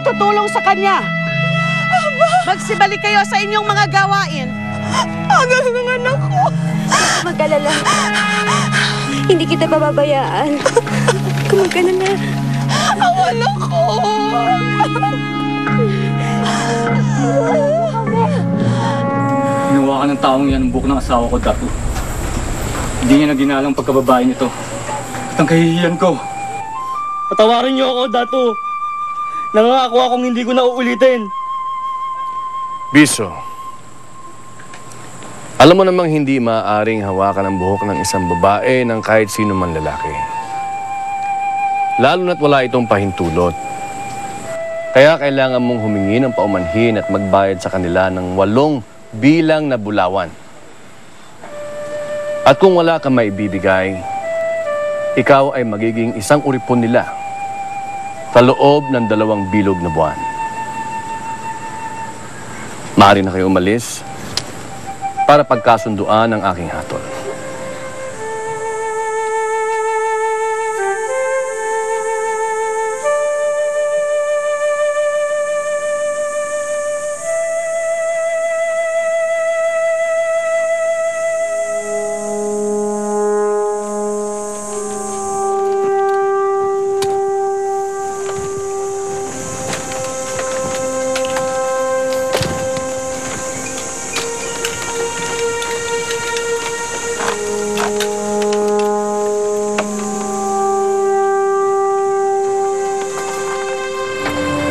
tutulong sa kanya. Magsibalik kayo sa inyong mga gawain. Anak ng anak ko. Mag-alala. Hindi kita pababayaan. Kumag-alala. Ang anak ko. Ginawa ka ng taong yan ang buhok ng asawa ko, Dato. Hindi niya na ginalang pagkababae nito. At ang kahihiyan ko. Patawarin niyo ako, Dato. Nangako akong hindi ko na uulitin. Biso, alam mo namang hindi maaaring hawakan ang buhok ng isang babae ng kahit sino man lalaki. Lalo na't wala itong pahintulot. Kaya kailangan mong humingi ng paumanhin at magbayad sa kanila ng 8 bilang na bulawan. At kung wala kang maibibigay, ikaw ay magiging isang uripon nila sa loob ng 2 bilog na buwan. Maaari na kayo umalis para pagkasunduan ang aking hatol.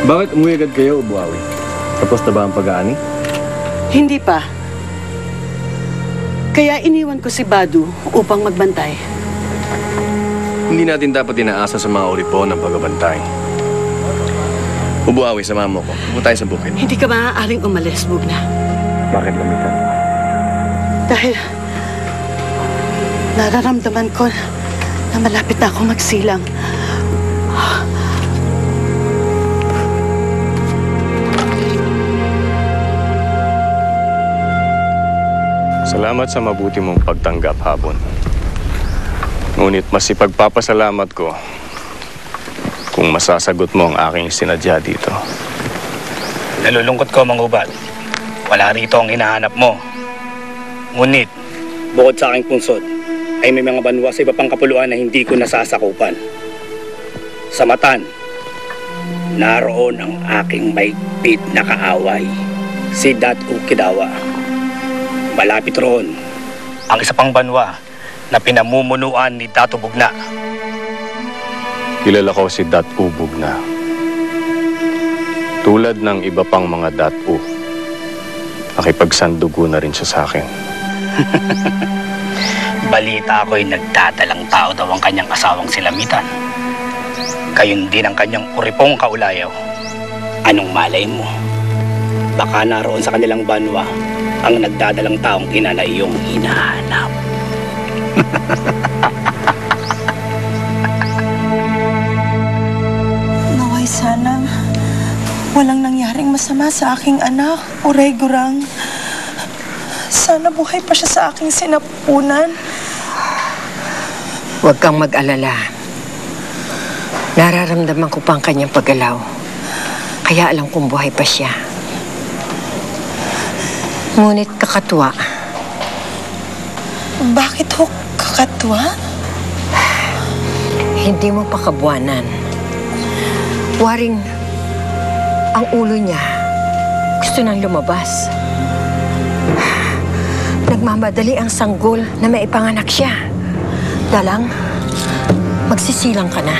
Bakit umuwi agad kayo, Buhawi? Tapos na ba ang pag-aani? Hindi pa. Kaya iniwan ko si Badu upang magbantay. Hindi natin dapat inaasa sa mga uripon ang pagbabantay. Buhawi, samahan mo ko. Pumunta tayo sa bukid. Hindi ka maaaring umalis, Bugna. Bakit lamitan? Dahil nararamdaman ko na malapit na akong magsilang. Salamat sa mabuti mong pagtanggap, Habon. Ngunit mas ipagpapasalamat ko kung masasagot mo ang aking sinadya dito. Nalulungkot ko, Mangubad. Wala rito ang hinahanap mo. Ngunit, bukod sa aking punsod, ay may mga banwa sa iba pang kapuluan na hindi ko nasasakupan. Sa Matan, naroon ang aking maigpit na kaaway, si Datu Kidawa. Malapit roon ang isa pang banwa na pinamumunuan ni Dato Bugna. Kilala ko si Datu Bugna. Tulad ng iba pang mga Datu, nakipagsandugo na rin siya sa akin. Balita ako'y nagdadalang tao daw ang kanyang asawang silamitan. Gayon din ang kanyang uripong kaulayaw. Anong malay mo? Baka naroon sa kanilang banwa ang nagdadalang taong ina na iyong hinahanap. Naway sana walang nangyaring masama sa aking anak, Uray Gurang. Sana buhay pa siya sa aking sinapupunan. Huwag kang mag-alala. Nararamdaman ko pa ang kanyang paggalaw. Kaya alam kong buhay pa siya. Ngunit kakatwa. Bakit ho kakatwa? Hindi mo pa kabuanan. Waring ang ulo niya gusto nang lumabas. Nagmamadali ang sanggol na maipanganak siya. Dalang, magsisilang ka na.